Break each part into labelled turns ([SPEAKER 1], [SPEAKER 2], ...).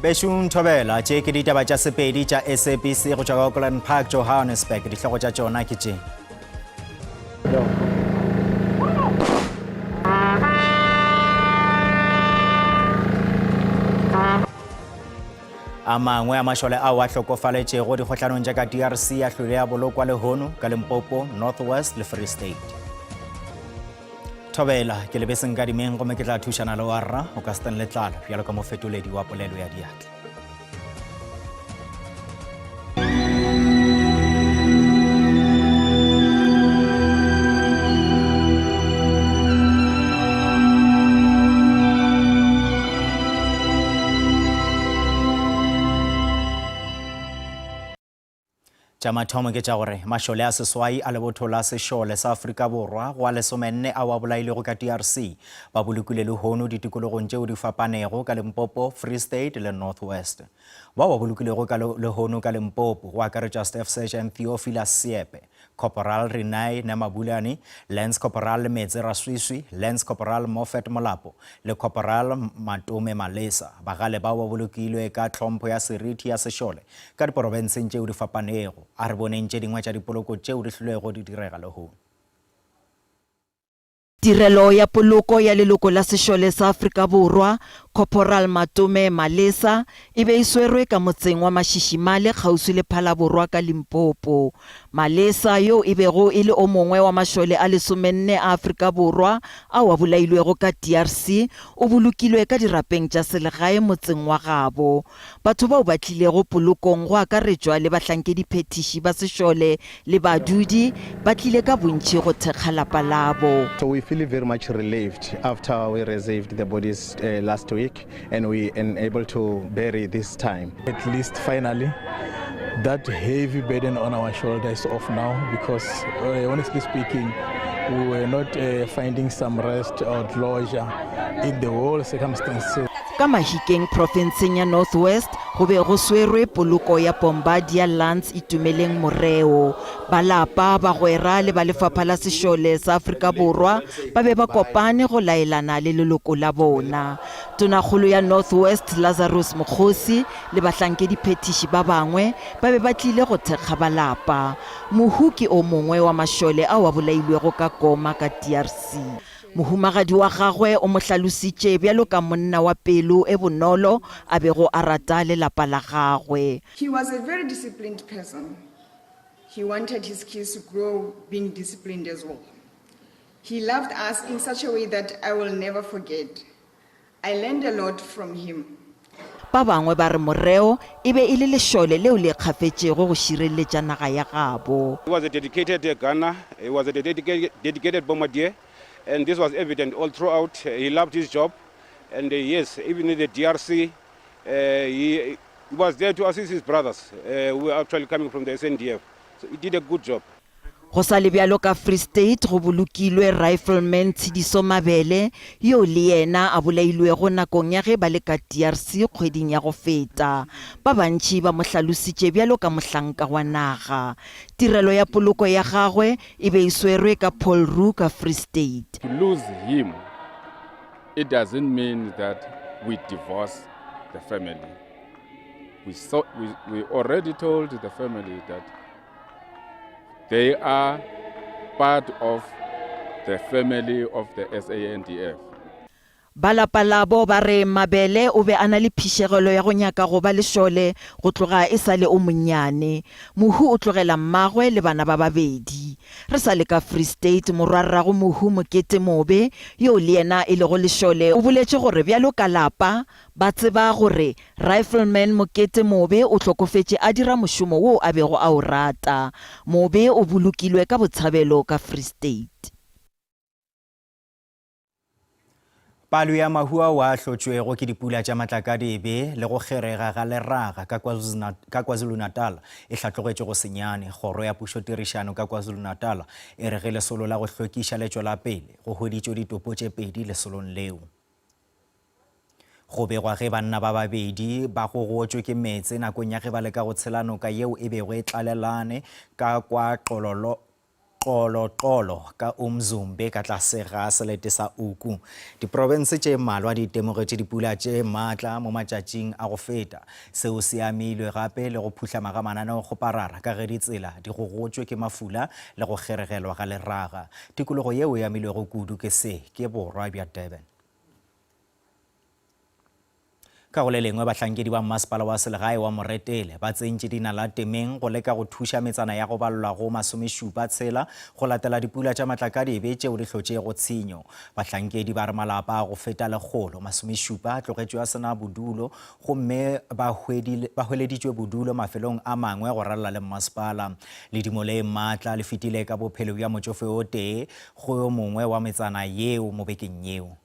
[SPEAKER 1] Beshung Thobela tše ke ditaba tša sepedi tša SABC go tšwa ka Auckland Park, Johannesburg. Dihlogo tša tšona ke tše. A mangwe a mašole ao a hlokofaletšego dikgotlanong tša ka DRC a hlwele a bolokwa lehono ka Limpopo, North West le Free State. Thobela ke lebeseng ka dimeng gomme ke tla thušana le warra o ka Stan Letlalo bjalo ka mofetoledi wa polelo ya diatla. Tša mathomo ke tša gore mašole a seswai a lebotho la sešole sa Afrika Borwa go a lesomenne a wa bolailego ka DRC ba bolokile lehono ditikologong tšeo di fapanego ka Limpopo, Free State le North West. Ba wa bolokilego ka lehono ka Limpopo go akaretša Staff Sergeant Theophilus Siepe, Corporal Renai Namabulani, Lance Corporal Metse Raswiswi, Lance Corporal Moffat Molapo le Corporal Matume Malesa. Bagale ba wa bolokilwe ka tlhompho ya seriti ya sešole ka diporofenseng tšeo di fapanego. A re boneng tše dingwe tša dipoloko tšeo di hlwego di direga lehono.
[SPEAKER 2] Tirelo ya poloko ya leloko la sešole sa Afrika Borwa, Corporal Matume Malesa, e be e swerwe ka motseng wa Mashishimale kgauswi le Phalaborwa ka Limpopo. Malesa yo e bego e le o mongwe wa mašole a lesomenne a Afrika Borwa a wa bolailwego ka DRC o bolokilwe ka dirapeng tša selegae motseng wa gabo. Batho bao ba tlilego polokong go akaretšwa le bahlankedi phetiši ba sešole le badudi ba tlile ka bontši go thekga lapa labo.
[SPEAKER 3] So we feel very much relieved after we received the bodies last week and we were able to bury this time.
[SPEAKER 4] At least finally that heavy burden on our shoulders off now, because honestly speaking we were not finding some rest or closure in the whole circumstances.
[SPEAKER 2] Ka Mahikeng provinceng ya North West go be go swerwe poloko ya Bombardier Lance Itumeleng Moreo. Balapa ba gwera le ba lefapha la sešole sa Afrika Borwa ba be ba kopane go laelana le leloko la bona. Tonakgolo ya North West Lazarus Mokgosi le bahlankedi phetiši ba bangwe ba be ba tlile go thekga balapa. Mohuki o mongwe wa mašole a wa bolailwego ka Goma ka DRC. Mohumagadi wa gagwe o mo hlalositše bjalo ka monna wa pelo e bonolo a bego a rata lelapa la gagwe.
[SPEAKER 5] He was a very disciplined person. He wanted his kids to grow being disciplined as well. He loved us in such a way that I will never forget. I learned a lot from him.
[SPEAKER 2] Ba bangwe ba re Moreo e be e le lešole leo le kgafetšego go šireletša naga ya gabo.
[SPEAKER 6] He was a dedicated gunner, he was a dedicated bombardier, and this was evident all throughout. He loved his job, and yes, even in the DRC, he was there to assist his brothers who were actually coming from the SNDF. So he did a good job.
[SPEAKER 2] Go sa le bjalo ka Free State go bolokilwe Rifleman Tshidiso Mabele yo le yena a bolailwego nakong ya ge ba le ka DRC kgweding ya go feta. Ba bantši ba mo hlalositše bjalo ka mohlanka wa naga. Tirelo ya poloko ya gagwe e be e swerwe ka Paul Roux ka Free State.
[SPEAKER 7] To lose him, it doesn't mean that we divorce the family. We already told the family that they are part of the family of the SANDF.
[SPEAKER 2] Balapa labo ba re Mabele o be a na le phišegelo ya go nyaka go ba lešole go tloga e sa le o monnyane. Mohu o tlogela mmagwe le bana ba babedi. Re sa le ka Free State morwarrago Mohu Mokete Mobe yo le yena e le go lešole o boletše gore bjalo ka lapa ba tseba gore Rifleman Mokete Mobe o tlhokofetše a dira mošomo wo a bego a o rata. Mobe o bolokilwe ka botshabelo ka Free State.
[SPEAKER 1] Palo ya mahua wa hlotšwego ke dipula tša matlakadibe le go kgerega ga leraga ka KwaZulu-Natal e hlatlogetše go senyane. Kgoro ya pušotirišano ka KwaZulu-Natal e re ge lesolo la go hlokiša letšwela pele go hweditšwe ditopo tše pedi lesolong leo. Go begwa ge banna ba babedi ba go gotšwe ke metse nakong ya ge ba leka go tshela noka yeo e bego e tlalelane ka kwa Xololo qolo ka umzumbe ka tlase ga selete sa uku. Diprovince tše mmalwa di temogetše dipula tše maatla mo matšatšing a go feta. Seo se amilwe gape le go phutlhama ga mananeo go parara ka ge ditsela di gogotšwe ke mafula le go kgeregelwa ga leraga. Tikologo yeo e amilwego kudu ke borwa bja Durban. Ka go le lengwe bahlankedi ba mmasepala wa selegae wa Moretele ba tsentše dinala temeng go leka go thuša metsana ya go balelwa go 70 tshela go latela dipula tša matlakadibe tšeo di hlotšego tshenyo. Bahlankedi ba re malapa a go feta 170 a tlogetšwe a sena bodulo gomme ba hweleditšwe bodulo mafelong a mangwe go ralala le mmasepala. Ledimo le maatla le fetile ka bophelo bja motšofe o tee go yo mongwe wa metsana yeo mo bekeng yeo.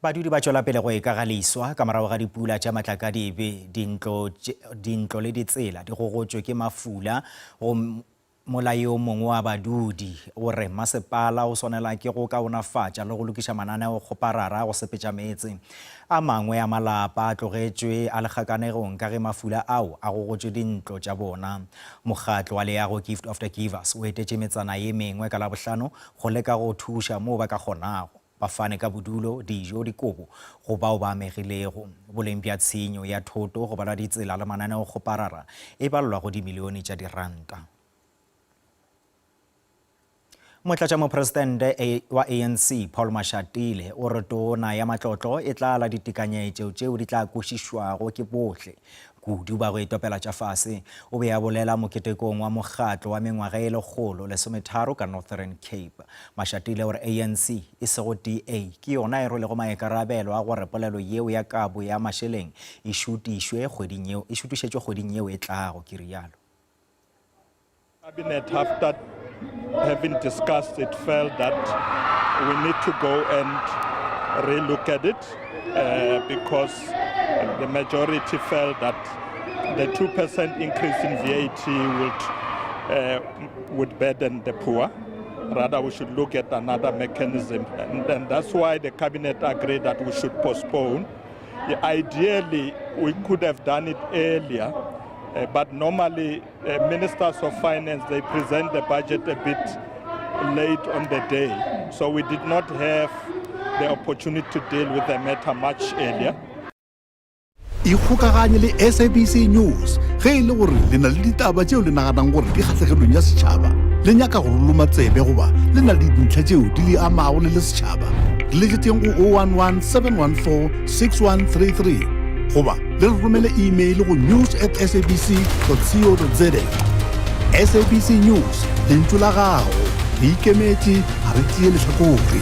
[SPEAKER 1] Badudi ba tšwela pele go ikagaliswa ka morago ga dipula tša matlakadibe, dintlo le ditsela di gogotšwe ke mafula. Molao yo mongwe wa badudi o re masepala o swanela ke go kaonafatša le go lokiša mananeo go parara go sepetša meetse. A mangwe a malapa a tlogetšwe a lekgakanegong ka ge mafula ao a gogotšwe dintlo tša bona. Mokgatlo wa Leago Gift of the Givers o etetše metsana ye mengwe ka Labohlano go leka go thuša moo ba ka kgonago. Ba fane ka bodulo, dijo, dikobo go bao ba amegilego. Boleng bja tshenyo ya thoto go bala ditsela le mananeo go parara e balelwa go dimilione tša diranta. Motlatšamopresidente wa ANC Paul Mashatile o re tona ya matlotlo e tla la ditekanyetšo tšeo di tla kwešišwago ke bohle kudu ba go etopela tša fase. O be a bolela moketekong wa mokgatlo wa mengwaga e 113 ka Northern Cape. Mashatile o re ANC e sego DA ke yona e rwelego maikarabelo a gore polelo yeo ya kabo ya mašeleng e šutišetšwe kgweding yeo e tlago ke rialo.
[SPEAKER 8] Cabinet, after having discussed it, felt that we need to go and re-look at it because the majority felt that the 2% increase in VAT would burden the poor. Rather, we should look at another mechanism, and that's why the cabinet agreed that we should postpone. Ideally, we could have done it earlier. But normally, ministers of finance, they present the budget a bit late on the day. So we did not have the opportunity to deal with the matter much earlier.
[SPEAKER 9] Ikgokaganye le SABC News ge ile gore le na le ditaba tšeo le naganang gore di kgatlhegelong ya setšhaba le nyaka go loma tsebe goba le na le dintlha tšeo di le amago le setšhaba le letšeng go 011 714 6133 goba le romele email go news@sabc.co.za. SABC News le ntšo la gago re ikemetše ga re tšee lehlakore.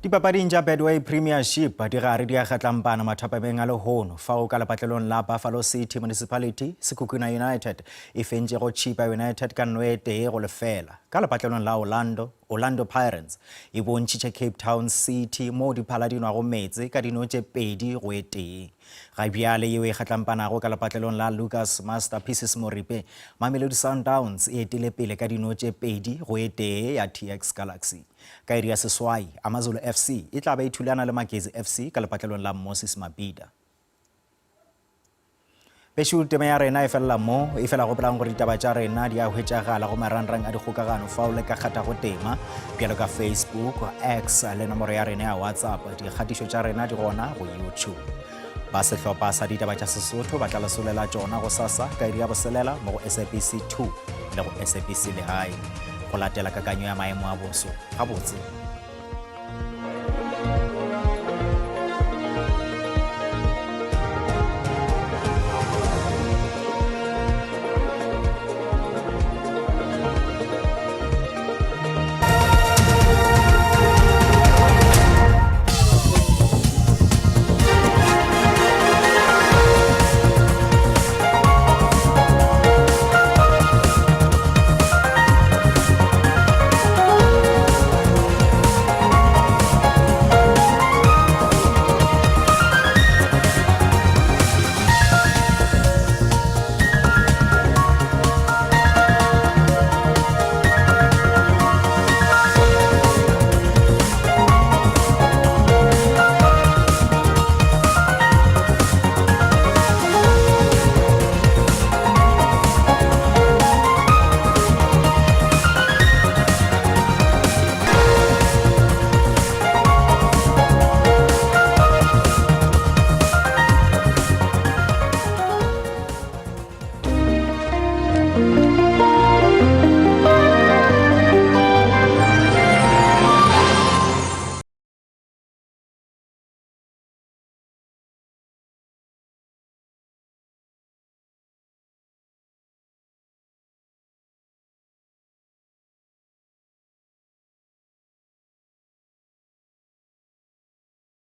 [SPEAKER 1] Dipapading tša Betway Premiership di gare di a kgatlampana mathapameng a lehono fao ka lepatlelong la Buffalo City Municipality Sekhukhune United e fentše go Chipa United ka tee go lefela. Ka lepatlelong la Orlando Pirates e bontšitše Cape Town City mo diphala di nwago meetse ka 2-1. Ga bjale yeo e kgatlampanago ka lepatlelong la Lucas Masterpieces Moripe, Mamelodi Sundowns e etile pele ka 2-1 ya TX Galaxy. Ka iri ya seswai, Amazulu FC e tla ba ithulana le Magezi FC ka lepatlelong la Moses Mabhida. Bešo tema ya rena e fela mo e fela go pelang gore ditaba tša rena di a hwetšagala go marangrang a dikgokagano fao le ka kgathago tema bjalo ka Facebook, X le nomoro ya rena ya WhatsApp. Dikgatišo tša rena di gona go YouTube. Ba sehlopha sa ditaba tša Sesotho ba tla lesolela tšona go sasa ka iri ya boselela mo go SABC 2 le go SABC Lehae go latela kakanyo ya maemo a boso gabotse.